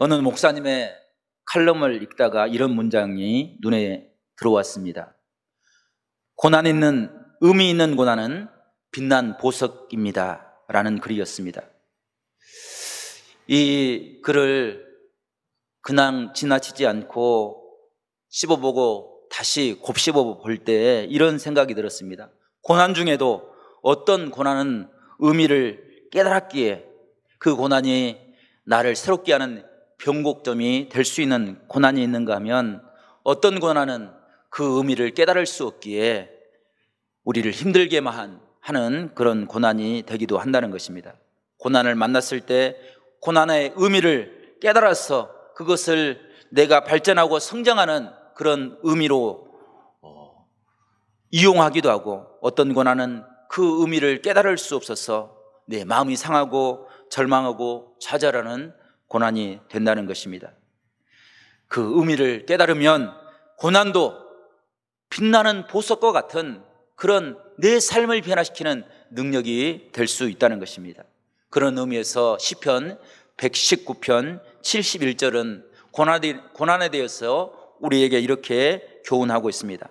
어느 목사님의 칼럼을 읽다가 이런 문장이 눈에 들어왔습니다. 고난 있는, 의미 있는 고난은 빛난 보석입니다 라는 글이었습니다. 이 글을 그냥 지나치지 않고 씹어보고 다시 곱씹어 볼 때 이런 생각이 들었습니다. 고난 중에도 어떤 고난은 의미를 깨달았기에 그 고난이 나를 새롭게 하는 변곡점이 될 수 있는 고난이 있는가 하면, 어떤 고난은 그 의미를 깨달을 수 없기에 우리를 힘들게만 하는 그런 고난이 되기도 한다는 것입니다. 고난을 만났을 때 고난의 의미를 깨달아서 그것을 내가 발전하고 성장하는 그런 의미로 이용하기도 하고, 어떤 고난은 그 의미를 깨달을 수 없어서 내 마음이 상하고 절망하고 좌절하는 고난이 된다는 것입니다. 그 의미를 깨달으면 고난도 빛나는 보석과 같은 그런 내 삶을 변화시키는 능력이 될 수 있다는 것입니다. 그런 의미에서 시편 119편 71절은 고난에 대해서 우리에게 이렇게 교훈하고 있습니다.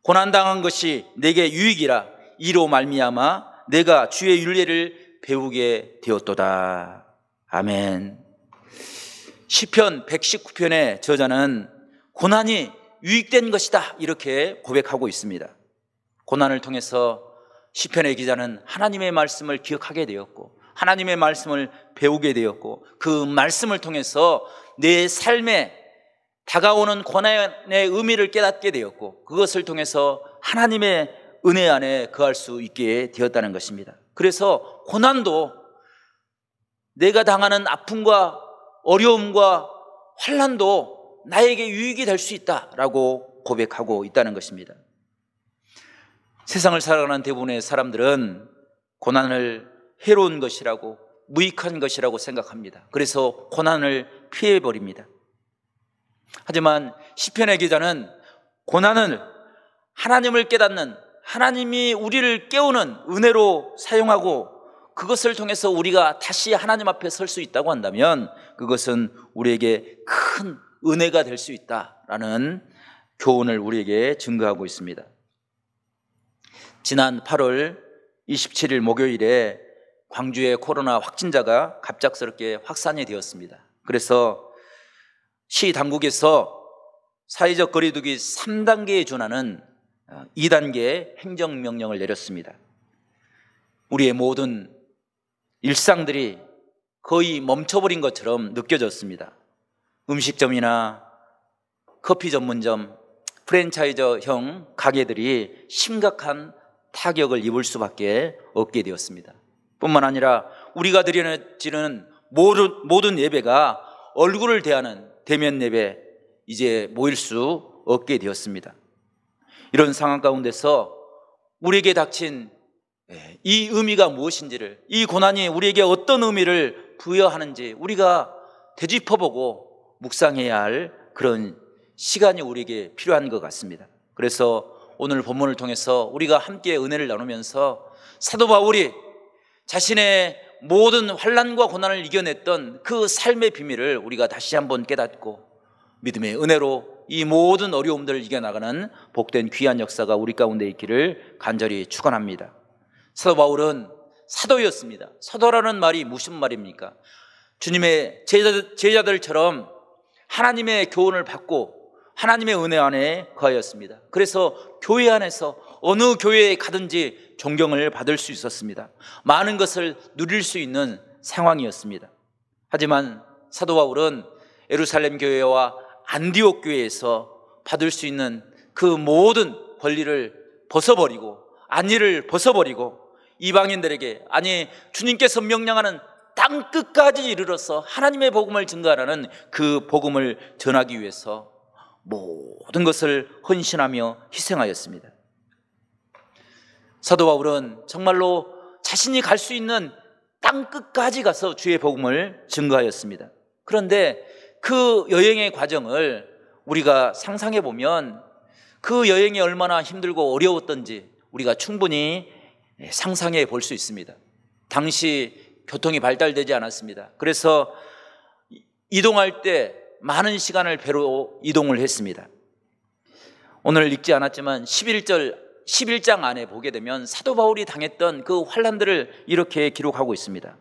고난당한 것이 내게 유익이라, 이로 말미암아 내가 주의 율례를 배우게 되었도다. 아멘. 시편 119편의 저자는 고난이 유익된 것이다 이렇게 고백하고 있습니다. 고난을 통해서 시편의 기자는 하나님의 말씀을 기억하게 되었고, 하나님의 말씀을 배우게 되었고, 그 말씀을 통해서 내 삶에 다가오는 고난의 의미를 깨닫게 되었고, 그것을 통해서 하나님의 은혜 안에 거할 수 있게 되었다는 것입니다. 그래서 고난도 내가 당하는 아픔과 어려움과 환난도 나에게 유익이 될 수 있다라고 고백하고 있다는 것입니다. 세상을 살아가는 대부분의 사람들은 고난을 해로운 것이라고, 무익한 것이라고 생각합니다. 그래서 고난을 피해버립니다. 하지만 시편의 기자는 고난을 하나님을 깨닫는, 하나님이 우리를 깨우는 은혜로 사용하고, 그것을 통해서 우리가 다시 하나님 앞에 설 수 있다고 한다면 그것은 우리에게 큰 은혜가 될 수 있다라는 교훈을 우리에게 증거하고 있습니다. 지난 8월 27일 목요일에 광주의 코로나 확진자가 갑작스럽게 확산이 되었습니다. 그래서 시 당국에서 사회적 거리두기 3단계에 준하는 2단계 행정명령을 내렸습니다. 우리의 모든 일상들이 거의 멈춰버린 것처럼 느껴졌습니다. 음식점이나 커피 전문점, 프랜차이저형 가게들이 심각한 타격을 입을 수밖에 없게 되었습니다. 뿐만 아니라 우리가 드려지는 모든 예배가 얼굴을 대하는 대면 예배, 이제 모일 수 없게 되었습니다. 이런 상황 가운데서 우리에게 닥친 이 의미가 무엇인지를, 이 고난이 우리에게 어떤 의미를 부여하는지 우리가 되짚어보고 묵상해야 할 그런 시간이 우리에게 필요한 것 같습니다. 그래서 오늘 본문을 통해서 우리가 함께 은혜를 나누면서 사도 바울이 자신의 모든 환난과 고난을 이겨냈던 그 삶의 비밀을 우리가 다시 한번 깨닫고 믿음의 은혜로 이 모든 어려움들을 이겨나가는 복된 귀한 역사가 우리 가운데 있기를 간절히 축원합니다. 사도 바울은 사도였습니다. 사도라는 말이 무슨 말입니까? 주님의 제자들처럼 하나님의 교훈을 받고 하나님의 은혜 안에 거하였습니다. 그래서 교회 안에서 어느 교회에 가든지 존경을 받을 수 있었습니다. 많은 것을 누릴 수 있는 상황이었습니다. 하지만 사도 바울은 예루살렘 교회와 안디옥 교회에서 받을 수 있는 그 모든 권리를 벗어버리고, 안위를 벗어버리고 이방인들에게, 아니 주님께서 명령하는 땅 끝까지 이르러서 하나님의 복음을 증거하라는 그 복음을 전하기 위해서 모든 것을 헌신하며 희생하였습니다. 사도 바울은 정말로 자신이 갈 수 있는 땅 끝까지 가서 주의 복음을 증거하였습니다. 그런데 그 여행의 과정을 우리가 상상해 보면 그 여행이 얼마나 힘들고 어려웠던지 우리가 충분히 상상해 볼 수 있습니다. 당시 교통이 발달되지 않았습니다. 그래서 이동할 때 많은 시간을 배로 이동을 했습니다. 오늘 읽지 않았지만 11장 안에 보게 되면 사도 바울이 당했던 그 환난들을 이렇게 기록하고 있습니다.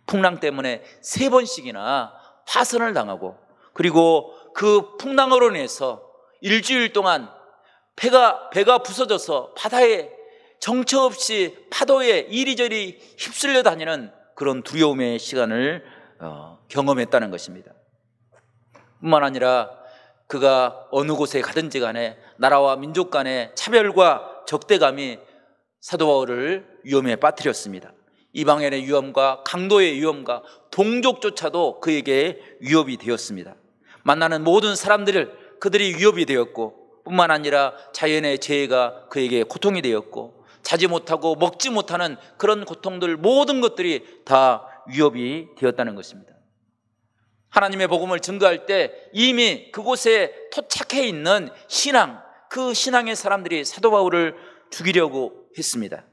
풍랑 때문에 3번씩이나 파선을 당하고, 그리고 그 풍랑으로 인해서 일주일 동안 배가 부서져서 바다에 정처 없이 파도에 이리저리 휩쓸려 다니는 그런 두려움의 시간을 경험했다는 것입니다. 뿐만 아니라 그가 어느 곳에 가든지 간에 나라와 민족 간의 차별과 적대감이 사도 바울을 위험에 빠뜨렸습니다. 이방인의 위험과 강도의 위험과 동족조차도 그에게 위협이 되었습니다. 만나는 모든 사람들을 그들이 위협이 되었고, 뿐만 아니라 자연의 재해가 그에게 고통이 되었고, 자지 못하고 먹지 못하는 그런 고통들, 모든 것들이 다 위협이 되었다는 것입니다. 하나님의 복음을 증거할 때 이미 그곳에 토착해 있는 신앙, 그 신앙의 사람들이 사도 바울을 죽이려고 했습니다.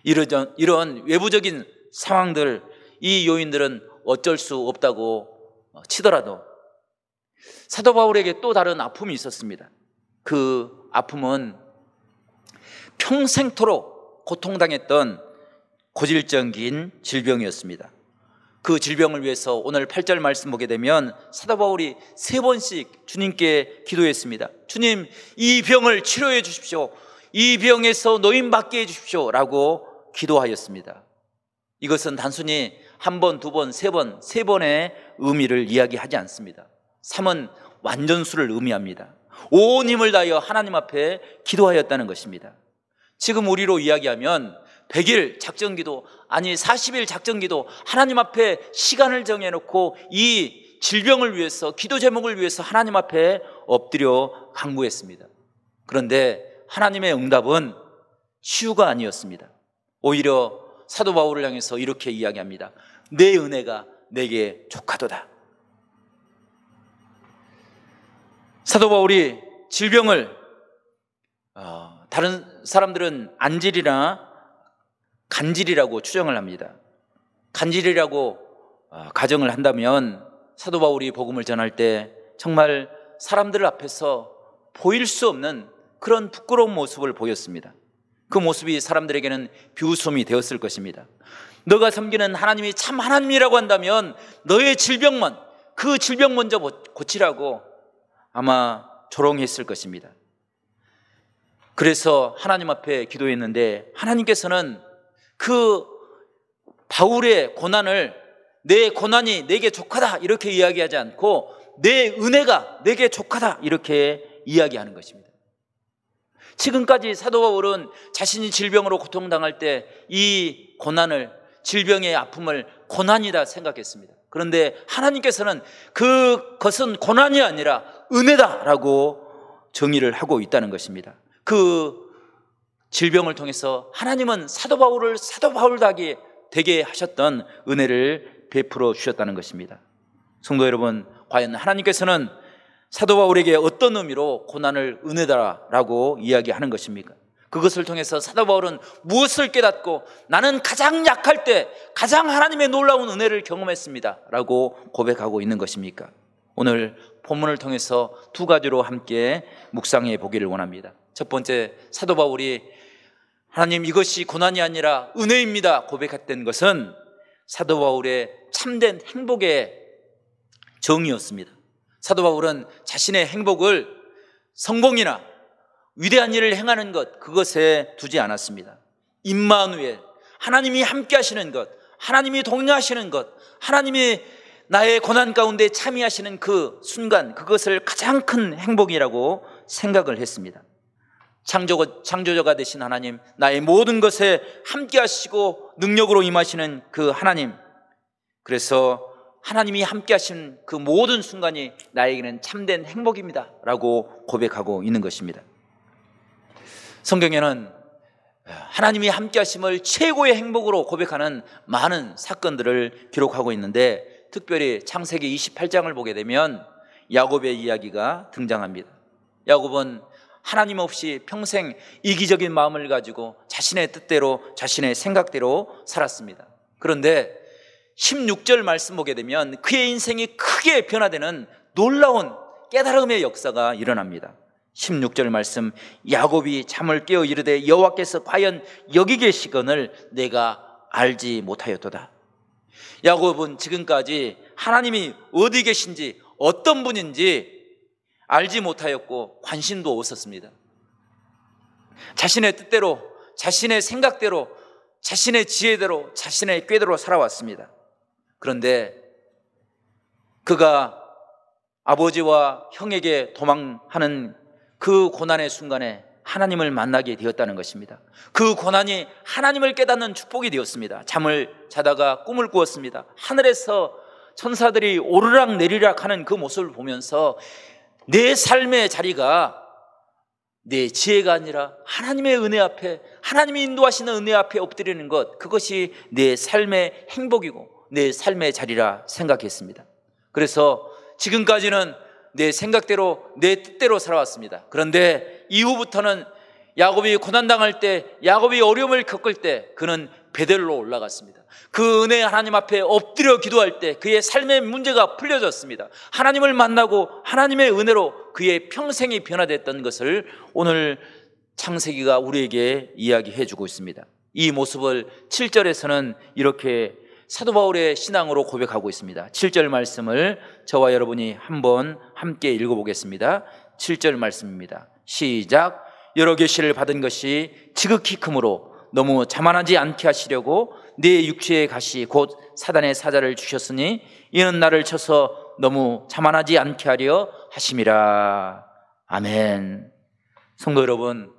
이런 외부적인 상황들, 이 요인들은 어쩔 수 없다고 치더라도 사도 바울에게 또 다른 아픔이 있었습니다. 그 아픔은 평생토록 고통당했던 고질적인 질병이었습니다. 그 질병을 위해서 오늘 8절 말씀 보게 되면 사도 바울이 3번씩 주님께 기도했습니다. 주님, 이 병을 치료해 주십시오. 이 병에서 노임받게 해 주십시오 라고 기도하였습니다. 이것은 단순히 1번, 2번, 3번, 3번의 의미를 이야기하지 않습니다. 3은 완전수를 의미합니다. 온 힘을 다하여 하나님 앞에 기도하였다는 것입니다. 지금 우리로 이야기하면 100일 작전기도, 아니 40일 작전기도, 하나님 앞에 시간을 정해놓고 이 질병을 위해서, 기도 제목을 위해서 하나님 앞에 엎드려 간구했습니다. 그런데 하나님의 응답은 치유가 아니었습니다. 오히려 사도 바울을 향해서 이렇게 이야기합니다. 내 은혜가 내게 족하도다. 사도 바울이 질병을 다른 사람들은 안질이나 간질이라고 추정을 합니다. 간질이라고 가정을 한다면 사도 바울이 복음을 전할 때 정말 사람들 앞에서 보일 수 없는 그런 부끄러운 모습을 보였습니다. 그 모습이 사람들에게는 비웃음이 되었을 것입니다. 너가 섬기는 하나님이 참 하나님이라고 한다면 너의 질병만, 그 질병 먼저 고치라고 아마 조롱했을 것입니다. 그래서 하나님 앞에 기도했는데 하나님께서는 그 바울의 고난을 내 고난이 내게 족하다 이렇게 이야기하지 않고 내 은혜가 내게 족하다 이렇게 이야기하는 것입니다. 지금까지 사도 바울은 자신이 질병으로 고통당할 때 이 고난을, 질병의 아픔을 고난이다 생각했습니다. 그런데 하나님께서는 그것은 고난이 아니라 은혜다라고 정의를 하고 있다는 것입니다. 그 질병을 통해서 하나님은 사도 바울을 사도 바울답게 되게 하셨던 은혜를 베풀어 주셨다는 것입니다. 성도 여러분, 과연 하나님께서는 사도 바울에게 어떤 의미로 고난을 은혜다라고 이야기하는 것입니까? 그것을 통해서 사도 바울은 무엇을 깨닫고 나는 가장 약할 때 가장 하나님의 놀라운 은혜를 경험했습니다 라고 고백하고 있는 것입니까? 오늘 본문을 통해서 2가지로 함께 묵상해 보기를 원합니다. 첫 번째, 사도 바울이 하나님 이것이 고난이 아니라 은혜입니다 고백했던 것은 사도 바울의 참된 행복의 정의였습니다. 사도 바울은 자신의 행복을 성공이나 위대한 일을 행하는 것, 그것에 두지 않았습니다. 임마누엘, 하나님이 함께 하시는 것, 하나님이 동행하시는 것, 하나님이 나의 고난 가운데 참여하시는 그 순간, 그것을 가장 큰 행복이라고 생각을 했습니다. 창조자가 되신 하나님, 나의 모든 것에 함께 하시고 능력으로 임하시는 그 하나님, 그래서 하나님이 함께 하신 그 모든 순간이 나에게는 참된 행복입니다 라고 고백하고 있는 것입니다. 성경에는 하나님이 함께 하심을 최고의 행복으로 고백하는 많은 사건들을 기록하고 있는데, 특별히 창세기 28장을 보게 되면 야곱의 이야기가 등장합니다. 야곱은 하나님 없이 평생 이기적인 마음을 가지고 자신의 뜻대로, 자신의 생각대로 살았습니다. 그런데 16절 말씀 보게 되면 그의 인생이 크게 변화되는 놀라운 깨달음의 역사가 일어납니다. 16절 말씀, 야곱이 잠을 깨어 이르되 여호와께서 과연 여기 계시거늘 내가 알지 못하였도다. 야곱은 지금까지 하나님이 어디 계신지 어떤 분인지 알지 못하였고 관심도 없었습니다. 자신의 뜻대로, 자신의 생각대로, 자신의 지혜대로, 자신의 꾀대로 살아왔습니다. 그런데 그가 아버지와 형에게 도망하는 그 고난의 순간에 하나님을 만나게 되었다는 것입니다. 그 고난이 하나님을 깨닫는 축복이 되었습니다. 잠을 자다가 꿈을 꾸었습니다. 하늘에서 천사들이 오르락 내리락 하는 그 모습을 보면서 내 삶의 자리가 내 지혜가 아니라 하나님의 은혜 앞에, 하나님이 인도하시는 은혜 앞에 엎드리는 것, 그것이 내 삶의 행복이고 내 삶의 자리라 생각했습니다. 그래서 지금까지는 내 생각대로, 내 뜻대로 살아왔습니다. 그런데 이후부터는 야곱이 고난당할 때, 야곱이 어려움을 겪을 때 그는 베델로 올라갔습니다. 그 은혜 하나님 앞에 엎드려 기도할 때 그의 삶의 문제가 풀려졌습니다. 하나님을 만나고 하나님의 은혜로 그의 평생이 변화됐던 것을 오늘 창세기가 우리에게 이야기해 주고 있습니다. 이 모습을 7절에서는 이렇게 사도 바울의 신앙으로 고백하고 있습니다. 7절 말씀을 저와 여러분이 한번 함께 읽어보겠습니다. 7절 말씀입니다. 시작. 여러 계시를 받은 것이 지극히 크므로 너무 자만하지 않게 하시려고 네 육체의 가시 곧 사단의 사자를 주셨으니 이는 나를 쳐서 너무 자만하지 않게 하려 하심이라. 아멘. 성도 여러분,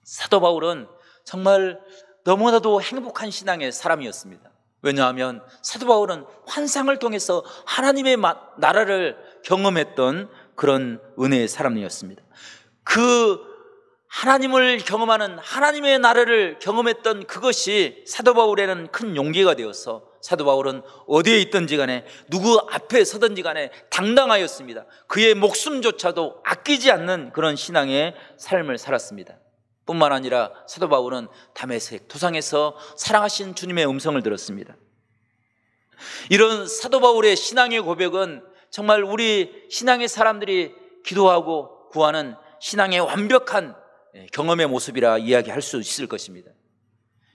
사도 바울은 정말 너무나도 행복한 신앙의 사람이었습니다. 왜냐하면 사도 바울은 환상을 통해서 하나님의 나라를 경험했던 그런 은혜의 사람이었습니다. 그 하나님을 경험하는, 하나님의 나라를 경험했던 그것이 사도 바울에는 큰 용기가 되어서 사도 바울은 어디에 있든지 간에 누구 앞에 서든지 간에 당당하였습니다. 그의 목숨조차도 아끼지 않는 그런 신앙의 삶을 살았습니다. 뿐만 아니라 사도 바울은 다메섹 도상에서 사랑하신 주님의 음성을 들었습니다. 이런 사도 바울의 신앙의 고백은 정말 우리 신앙의 사람들이 기도하고 구하는 신앙의 완벽한 경험의 모습이라 이야기할 수 있을 것입니다.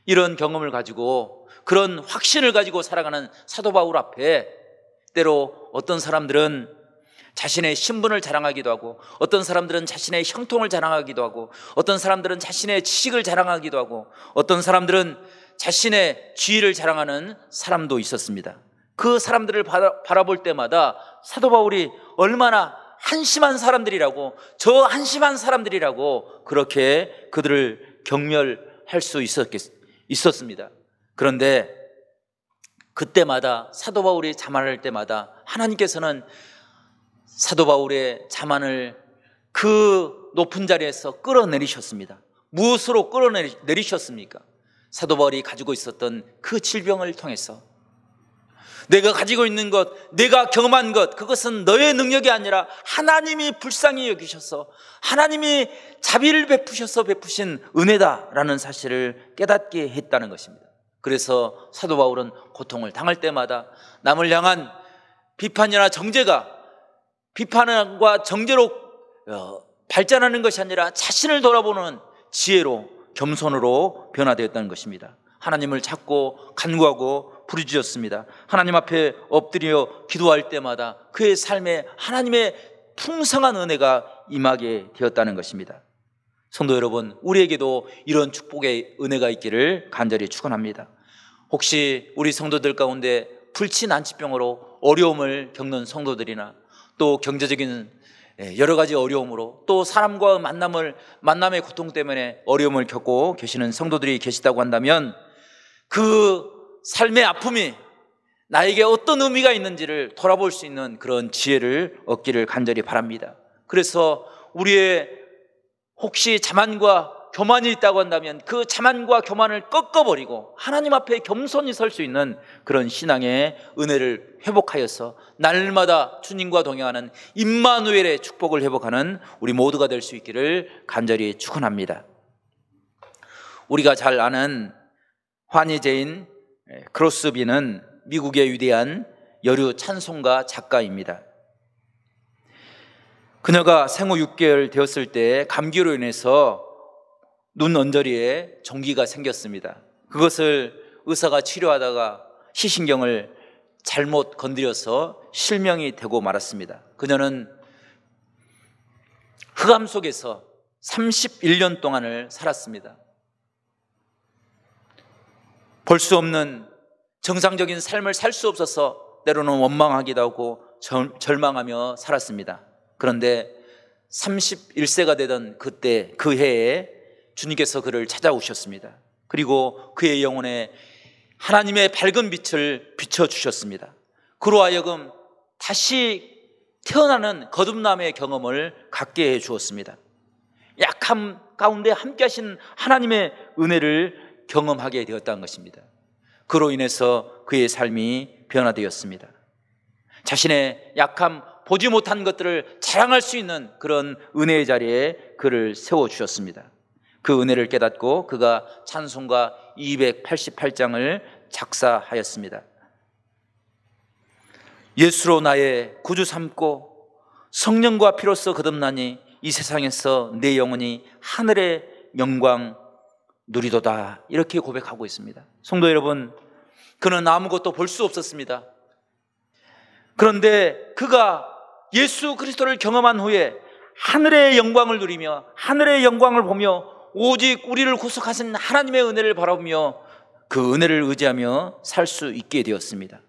이런 경험을 가지고, 그런 확신을 가지고 살아가는 사도 바울 앞에 때로 어떤 사람들은 자신의 신분을 자랑하기도 하고, 어떤 사람들은 자신의 형통을 자랑하기도 하고, 어떤 사람들은 자신의 지식을 자랑하기도 하고, 어떤 사람들은 자신의 지위를 자랑하는 사람도 있었습니다. 그 사람들을 바라볼 때마다 사도 바울이 얼마나 한심한 사람들이라고, 저 한심한 사람들이라고 그렇게 그들을 경멸할 수 있었습니다. 그런데 그때마다 사도 바울이 자만할 때마다 하나님께서는 사도 바울의 자만을 그 높은 자리에서 끌어내리셨습니다. 무엇으로 끌어내리셨습니까? 사도 바울이 가지고 있었던 그 질병을 통해서 내가 가지고 있는 것, 내가 경험한 것, 그것은 너의 능력이 아니라 하나님이 불쌍히 여기셔서 하나님이 자비를 베푸셔서 베푸신 은혜다라는 사실을 깨닫게 했다는 것입니다. 그래서 사도 바울은 고통을 당할 때마다 남을 향한 비판이나 정죄가 비판과 정죄로 발전하는 것이 아니라 자신을 돌아보는 지혜로, 겸손으로 변화되었다는 것입니다. 하나님을 찾고 간구하고 부르짖었습니다. 하나님 앞에 엎드려 기도할 때마다 그의 삶에 하나님의 풍성한 은혜가 임하게 되었다는 것입니다. 성도 여러분, 우리에게도 이런 축복의 은혜가 있기를 간절히 축원합니다. 혹시 우리 성도들 가운데 불치난치병으로 어려움을 겪는 성도들이나 또 경제적인 여러 가지 어려움으로 또 사람과 만남의 고통 때문에 어려움을 겪고 계시는 성도들이 계시다고 한다면 그 삶의 아픔이 나에게 어떤 의미가 있는지를 돌아볼 수 있는 그런 지혜를 얻기를 간절히 바랍니다. 그래서 우리의 혹시 자만과 교만이 있다고 한다면 그 자만과 교만을 꺾어버리고 하나님 앞에 겸손히 설 수 있는 그런 신앙의 은혜를 회복하여서 날마다 주님과 동행하는 임마누엘의 축복을 회복하는 우리 모두가 될 수 있기를 간절히 축원합니다. 우리가 잘 아는 환희제인 크로스비는 미국의 위대한 여류 찬송가 작가입니다. 그녀가 생후 6개월 되었을 때 감기로 인해서 눈 언저리에 종기가 생겼습니다. 그것을 의사가 치료하다가 시신경을 잘못 건드려서 실명이 되고 말았습니다. 그녀는 흑암 속에서 31년 동안을 살았습니다. 볼 수 없는 정상적인 삶을 살 수 없어서 때로는 원망하기도 하고 절망하며 살았습니다. 그런데 31세가 되던 그때 그 해에 주님께서 그를 찾아오셨습니다. 그리고 그의 영혼에 하나님의 밝은 빛을 비춰주셨습니다. 그로 하여금 다시 태어나는 거듭남의 경험을 갖게 해 주었습니다. 약함 가운데 함께 하신 하나님의 은혜를 경험하게 되었다는 것입니다. 그로 인해서 그의 삶이 변화되었습니다. 자신의 약함, 보지 못한 것들을 자랑할 수 있는 그런 은혜의 자리에 그를 세워주셨습니다. 그 은혜를 깨닫고 그가 찬송가 288장을 작사하였습니다. 예수로 나의 구주 삼고 성령과 피로써 거듭나니 이 세상에서 내 영혼이 하늘의 영광 누리도다, 이렇게 고백하고 있습니다. 성도 여러분, 그는 아무것도 볼 수 없었습니다. 그런데 그가 예수 그리스도를 경험한 후에 하늘의 영광을 누리며 하늘의 영광을 보며 오직 우리를 구속하신 하나님의 은혜를 바라보며 그 은혜를 의지하며 살 수 있게 되었습니다.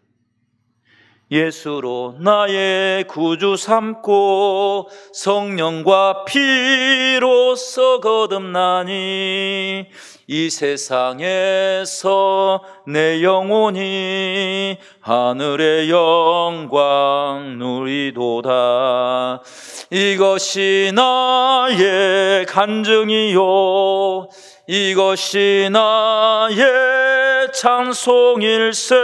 예수로 나의 구주 삼고 성령과 피로써 거듭나니 이 세상에서 내 영혼이 하늘의 영광 누리도다. 이것이 나의 간증이요 이것이 나의 찬송일세.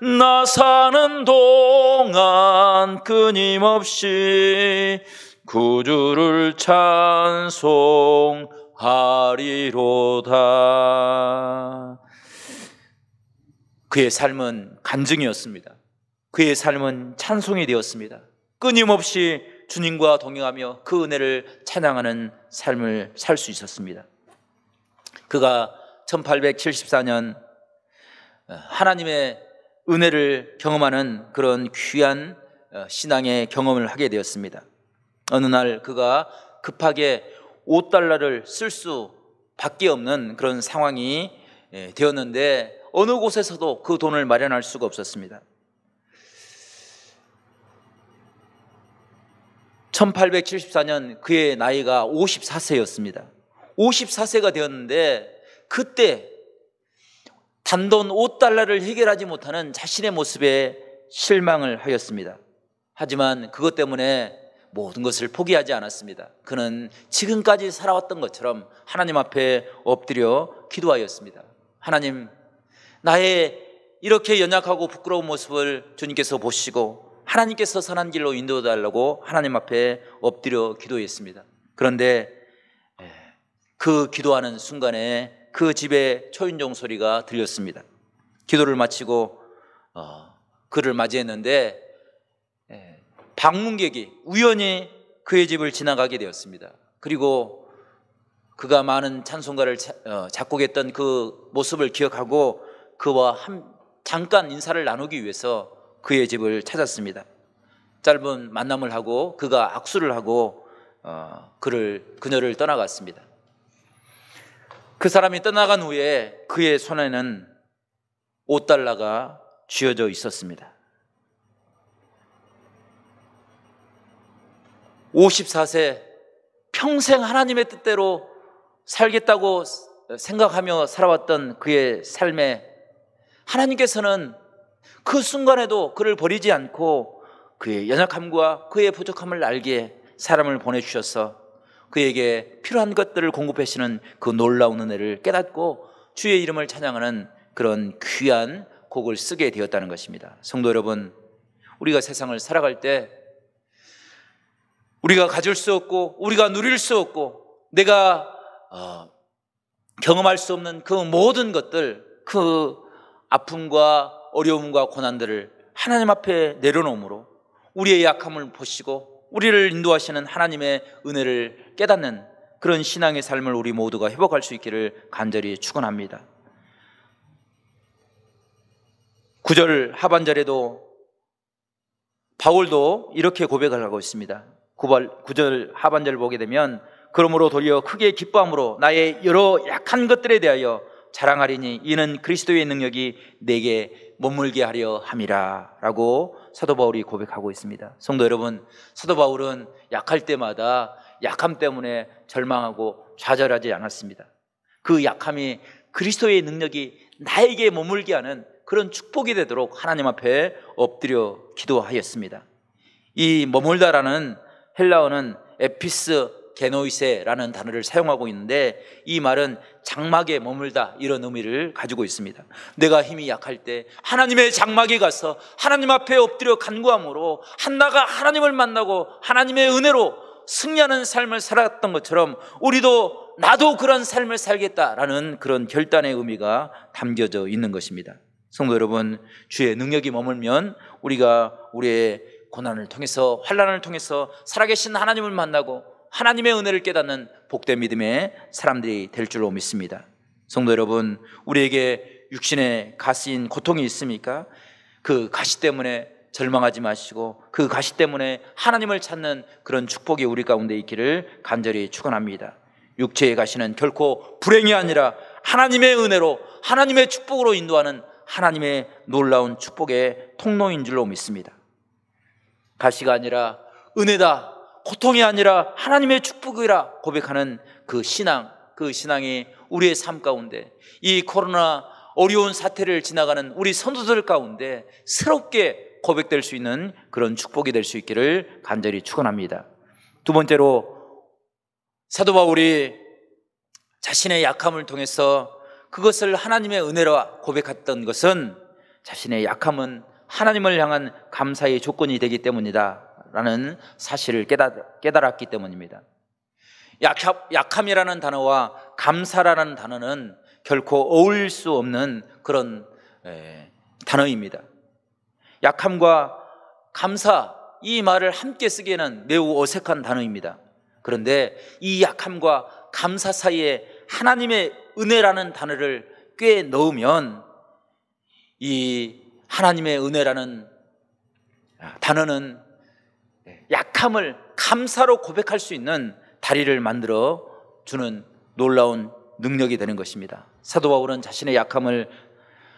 나 사는 동안 끊임없이 구주를 찬송하리로다. 그의 삶은 간증이었습니다. 그의 삶은 찬송이 되었습니다. 끊임없이 주님과 동행하며 그 은혜를 찬양하는 삶을 살 수 있었습니다. 그가 1874년 하나님의 은혜를 경험하는 그런 귀한 신앙의 경험을 하게 되었습니다. 어느 날 그가 급하게 $5를 쓸 수밖에 없는 그런 상황이 되었는데 어느 곳에서도 그 돈을 마련할 수가 없었습니다. 1874년 그의 나이가 54세였습니다. 54세가 되었는데 그때 단돈 $5를 해결하지 못하는 자신의 모습에 실망을 하였습니다. 하지만 그것 때문에 모든 것을 포기하지 않았습니다. 그는 지금까지 살아왔던 것처럼 하나님 앞에 엎드려 기도하였습니다. 하나님, 나의 이렇게 연약하고 부끄러운 모습을 주님께서 보시고 하나님께서 선한 길로 인도해달라고 하나님 앞에 엎드려 기도했습니다. 그런데 그 기도하는 순간에 그 집에 초인종 소리가 들렸습니다. 기도를 마치고 그를 맞이했는데 방문객이 우연히 그의 집을 지나가게 되었습니다. 그리고 그가 많은 찬송가를 작곡했던 그 모습을 기억하고 그와 잠깐 인사를 나누기 위해서 그의 집을 찾았습니다. 짧은 만남을 하고 그가 악수를 하고 그녀를 떠나갔습니다. 그 사람이 떠나간 후에 그의 손에는 $5가 쥐어져 있었습니다. 54세 평생 하나님의 뜻대로 살겠다고 생각하며 살아왔던 그의 삶에 하나님께서는 그 순간에도 그를 버리지 않고 그의 연약함과 그의 부족함을 알기에 사람을 보내주셔서 그에게 필요한 것들을 공급하시는 그 놀라운 은혜를 깨닫고 주의 이름을 찬양하는 그런 귀한 곡을 쓰게 되었다는 것입니다. 성도 여러분, 우리가 세상을 살아갈 때 우리가 가질 수 없고 우리가 누릴 수 없고 내가 경험할 수 없는 그 모든 것들, 그 아픔과 어려움과 고난들을 하나님 앞에 내려놓음으로 우리의 약함을 보시고 우리를 인도하시는 하나님의 은혜를 깨닫는 그런 신앙의 삶을 우리 모두가 회복할 수 있기를 간절히 축원합니다. 9절 하반절에도 바울도 이렇게 고백을 하고 있습니다. 9절 하반절을 보게 되면 그러므로 도리어 크게 기뻐함으로 나의 여러 약한 것들에 대하여 자랑하리니 이는 그리스도의 능력이 내게 머물게 하려 함이라 라고 사도 바울이 고백하고 있습니다. 성도 여러분, 사도 바울은 약할 때마다 약함 때문에 절망하고 좌절하지 않았습니다. 그 약함이 그리스도의 능력이 나에게 머물게 하는 그런 축복이 되도록 하나님 앞에 엎드려 기도하였습니다. 이 머물다라는 헬라어는 에피스 게노이세라는 단어를 사용하고 있는데 이 말은 장막에 머물다 이런 의미를 가지고 있습니다. 내가 힘이 약할 때 하나님의 장막에 가서 하나님 앞에 엎드려 간구함으로 한나가 하나님을 만나고 하나님의 은혜로 승리하는 삶을 살았던 것처럼 우리도 나도 그런 삶을 살겠다라는 그런 결단의 의미가 담겨져 있는 것입니다. 성도 여러분, 주의 능력이 머물면 우리가 우리의 고난을 통해서 환난을 통해서 살아계신 하나님을 만나고 하나님의 은혜를 깨닫는 복된 믿음의 사람들이 될 줄로 믿습니다. 성도 여러분, 우리에게 육신의 가시인 고통이 있습니까? 그 가시 때문에 절망하지 마시고 그 가시 때문에 하나님을 찾는 그런 축복이 우리 가운데 있기를 간절히 축원합니다. 육체의 가시는 결코 불행이 아니라 하나님의 은혜로 하나님의 축복으로 인도하는 하나님의 놀라운 축복의 통로인 줄로 믿습니다. 가시가 아니라 은혜다, 고통이 아니라 하나님의 축복이라 고백하는 그 신앙이 우리의 삶 가운데 이 코로나 어려운 사태를 지나가는 우리 성도들 가운데 새롭게 고백될 수 있는 그런 축복이 될 수 있기를 간절히 축원합니다. 두 번째로 사도 바울이 자신의 약함을 통해서 그것을 하나님의 은혜로 고백했던 것은 자신의 약함은 하나님을 향한 감사의 조건이 되기 때문이다 라는 사실을 깨달았기 때문입니다. 약함이라는 단어와 감사라는 단어는 결코 어울릴 수 없는 그런 단어입니다. 약함과 감사, 이 말을 함께 쓰기에는 매우 어색한 단어입니다. 그런데 이 약함과 감사 사이에 하나님의 은혜라는 단어를 꽤 넣으면 이 하나님의 은혜라는 단어는 약함을 감사로 고백할 수 있는 다리를 만들어 주는 놀라운 능력이 되는 것입니다. 사도 바울은 자신의 약함을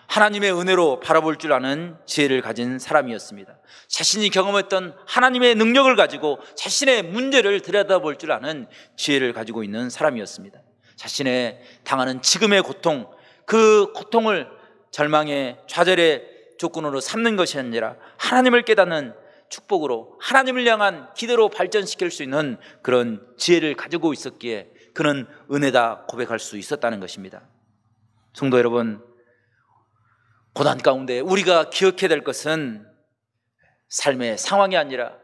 하나님의 은혜로 바라볼 줄 아는 지혜를 가진 사람이었습니다. 자신이 경험했던 하나님의 능력을 가지고 자신의 문제를 들여다볼 줄 아는 지혜를 가지고 있는 사람이었습니다. 자신의 당하는 지금의 고통, 그 고통을 절망의 좌절의 조건으로 삼는 것이 아니라 하나님을 깨닫는 축복으로 하나님을 향한 기대로 발전시킬 수 있는 그런 지혜를 가지고 있었기에 그는 은혜다 고백할 수 있었다는 것입니다. 성도 여러분, 고난 가운데 우리가 기억해야 될 것은 삶의 상황이 아니라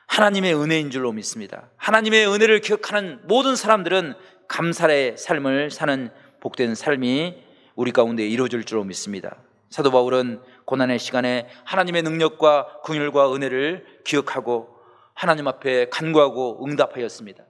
하나님의 은혜인 줄로 믿습니다. 하나님의 은혜를 기억하는 모든 사람들은 감사의 삶을 사는 복된 삶이 우리 가운데 이루어질 줄로 믿습니다. 사도 바울은 고난의 시간에 하나님의 능력과 긍휼과 은혜를 기억하고 하나님 앞에 간구하고 응답하였습니다.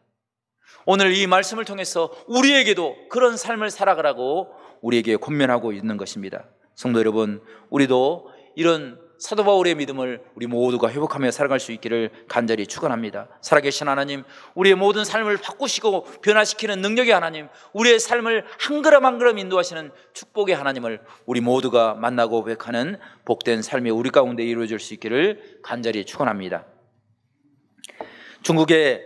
오늘 이 말씀을 통해서 우리에게도 그런 삶을 살아가라고 우리에게 권면하고 있는 것입니다. 성도 여러분, 우리도 이런 사도 바울의 믿음을 우리 모두가 회복하며 살아갈 수 있기를 간절히 축원합니다. 살아계신 하나님, 우리의 모든 삶을 바꾸시고 변화시키는 능력의 하나님, 우리의 삶을 한 걸음 한 걸음 인도하시는 축복의 하나님을 우리 모두가 만나고 고백하는 복된 삶이 우리 가운데 이루어질 수 있기를 간절히 축원합니다. 중국의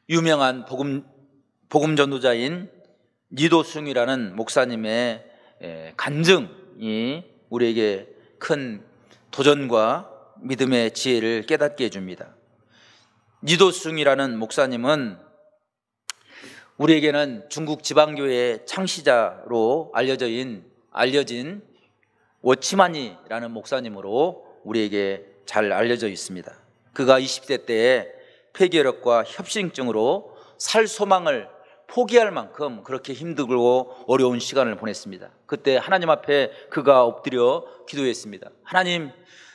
유명한 복음 전도자인 니도승이라는 목사님의 간증이 우리에게 큰 도전과 믿음의 지혜를 깨닫게 해줍니다. 니도승이라는 목사님은 우리에게는 중국 지방교회의 창시자로 알려진 워치만이라는 목사님으로 우리에게 잘 알려져 있습니다. 그가 20대 때에 폐결핵과 협심증으로 살 소망을 포기할 만큼 그렇게 힘들고 어려운 시간을 보냈습니다. 그때 하나님 앞에 그가 엎드려 기도했습니다. 하나님,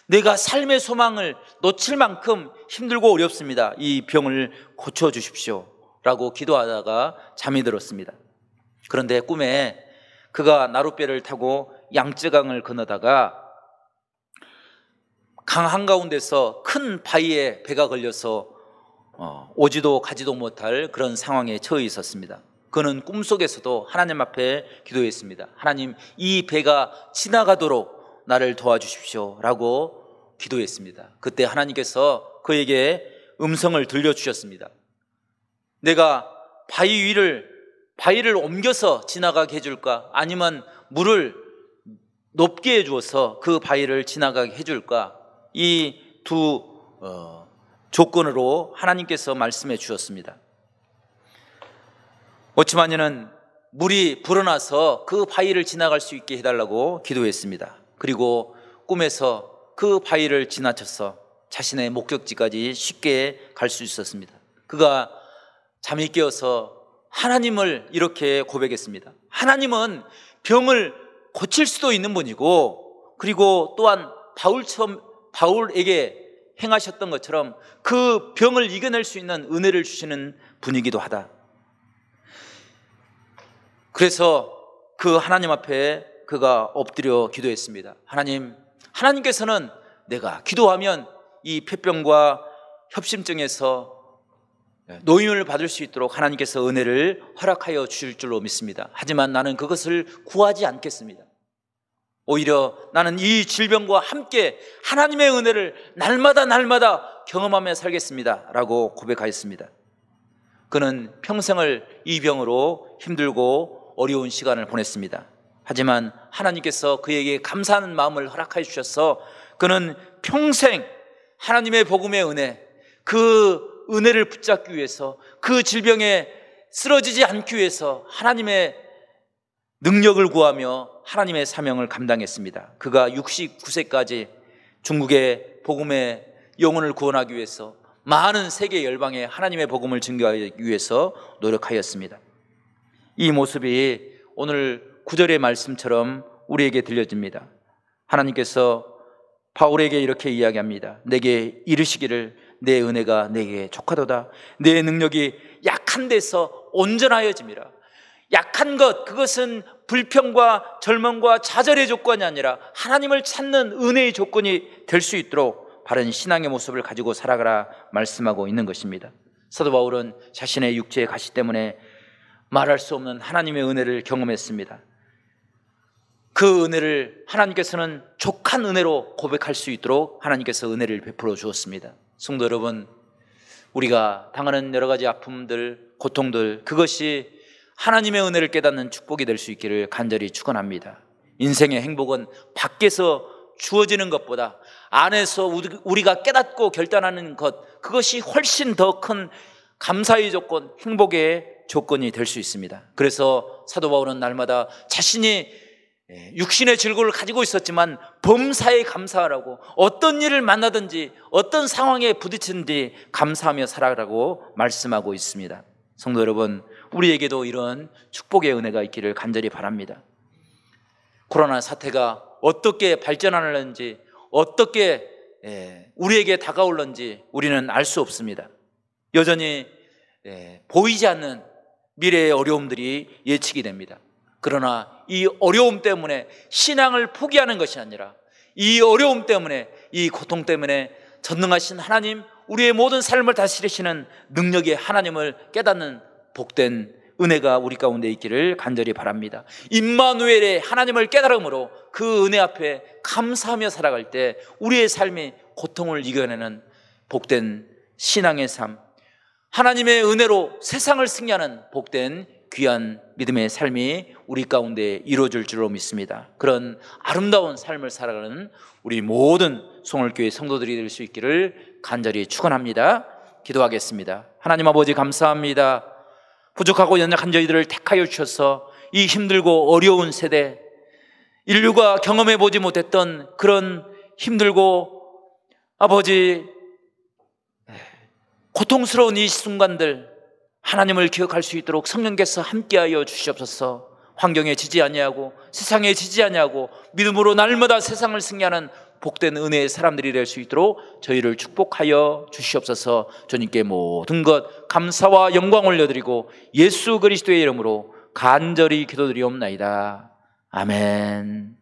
내가 삶의 소망을 놓칠 만큼 힘들고 어렵습니다. 이 병을 고쳐주십시오 라고 기도하다가 잠이 들었습니다. 그런데 꿈에 그가 나룻배를 타고 양쯔강을 건너다가 강 한가운데서 큰 바위에 배가 걸려서 오지도 가지도 못할 그런 상황에 처해 있었습니다. 그는 꿈속에서도 하나님 앞에 기도했습니다. 하나님, 이 배가 지나가도록 나를 도와주십시오 라고 기도했습니다. 그때 하나님께서 그에게 음성을 들려주셨습니다. 내가 바위를 옮겨서 지나가게 해줄까? 아니면 물을 높게 해주어서 그 바위를 지나가게 해줄까? 이 두 조건으로 하나님께서 말씀해 주셨습니다. 오치마니는 물이 불어나서 그 바위를 지나갈 수 있게 해달라고 기도했습니다. 그리고 꿈에서 그 바위를 지나쳐서 자신의 목적지까지 쉽게 갈 수 있었습니다. 그가 잠이 깨어서 하나님을 이렇게 고백했습니다. 하나님은 병을 고칠 수도 있는 분이고, 그리고 또한 바울에게 행하셨던 것처럼 그 병을 이겨낼 수 있는 은혜를 주시는 분이기도 하다. 그래서 그 하나님 앞에 그가 엎드려 기도했습니다. 하나님께서는 내가 기도하면 이 폐병과 협심증에서 노임을 받을 수 있도록 하나님께서 은혜를 허락하여 주실 줄로 믿습니다. 하지만 나는 그것을 구하지 않겠습니다. 오히려 나는 이 질병과 함께 하나님의 은혜를 날마다 경험하며 살겠습니다 라고 고백하였습니다. 그는 평생을 이 병으로 힘들고 어려운 시간을 보냈습니다. 하지만 하나님께서 그에게 감사하는 마음을 허락하여 주셔서 그는 평생 하나님의 복음의 은혜, 그 은혜를 붙잡기 위해서, 그 질병에 쓰러지지 않기 위해서 하나님의 능력을 구하며 하나님의 사명을 감당했습니다. 그가 69세까지 중국의 복음의 영혼을 구원하기 위해서 많은 세계 열방에 하나님의 복음을 증거하기 위해서 노력하였습니다. 이 모습이 오늘 9절의 말씀처럼 우리에게 들려집니다. 하나님께서 바울에게 이렇게 이야기합니다. 내게 이르시기를 내 은혜가 내게 족하도다. 내 능력이 약한 데서 온전하여짐이라. 약한 것, 그것은 불평과 절망과 좌절의 조건이 아니라 하나님을 찾는 은혜의 조건이 될 수 있도록 바른 신앙의 모습을 가지고 살아가라 말씀하고 있는 것입니다. 사도 바울은 자신의 육체의 가시 때문에 말할 수 없는 하나님의 은혜를 경험했습니다. 그 은혜를 하나님께서는 족한 은혜로 고백할 수 있도록 하나님께서 은혜를 베풀어 주었습니다. 성도 여러분, 우리가 당하는 여러 가지 아픔들, 고통들, 그것이 하나님의 은혜를 깨닫는 축복이 될 수 있기를 간절히 축원합니다. 인생의 행복은 밖에서 주어지는 것보다 안에서 우리가 깨닫고 결단하는 것, 그것이 훨씬 더 큰 감사의 조건, 행복의 조건이 될 수 있습니다. 그래서 사도 바울은 날마다 자신이 육신의 즐거움을 가지고 있었지만 범사에 감사하라고, 어떤 일을 만나든지 어떤 상황에 부딪히든지 감사하며 살아가라고 말씀하고 있습니다. 성도 여러분, 우리에게도 이런 축복의 은혜가 있기를 간절히 바랍니다. 코로나 사태가 어떻게 발전하는지, 어떻게 우리에게 다가올는지 우리는 알 수 없습니다. 여전히 보이지 않는 미래의 어려움들이 예측이 됩니다. 그러나 이 어려움 때문에 신앙을 포기하는 것이 아니라, 이 어려움 때문에, 이 고통 때문에 전능하신 하나님, 우리의 모든 삶을 다스리시는 능력의 하나님을 깨닫는 복된 은혜가 우리 가운데 있기를 간절히 바랍니다. 임마누엘의 하나님을 깨달음으로 그 은혜 앞에 감사하며 살아갈 때 우리의 삶이 고통을 이겨내는 복된 신앙의 삶, 하나님의 은혜로 세상을 승리하는 복된 귀한 믿음의 삶이 우리 가운데 이루어질 줄로 믿습니다. 그런 아름다운 삶을 살아가는 우리 모든 송월교회 성도들이 될 수 있기를 간절히 축원합니다. 기도하겠습니다. 하나님 아버지, 감사합니다. 부족하고 연약한 저희들을 택하여 주셔서 이 힘들고 어려운 세대, 인류가 경험해 보지 못했던 그런 힘들고 아버지 고통스러운 이 순간들, 하나님을 기억할 수 있도록 성령께서 함께하여 주시옵소서. 환경에 지지 아니하고 세상에 지지 아니하고 믿음으로 날마다 세상을 승리하는 복된 은혜의 사람들이 될 수 있도록 저희를 축복하여 주시옵소서. 주님께 모든 것 감사와 영광 올려드리고 예수 그리스도의 이름으로 간절히 기도드리옵나이다. 아멘.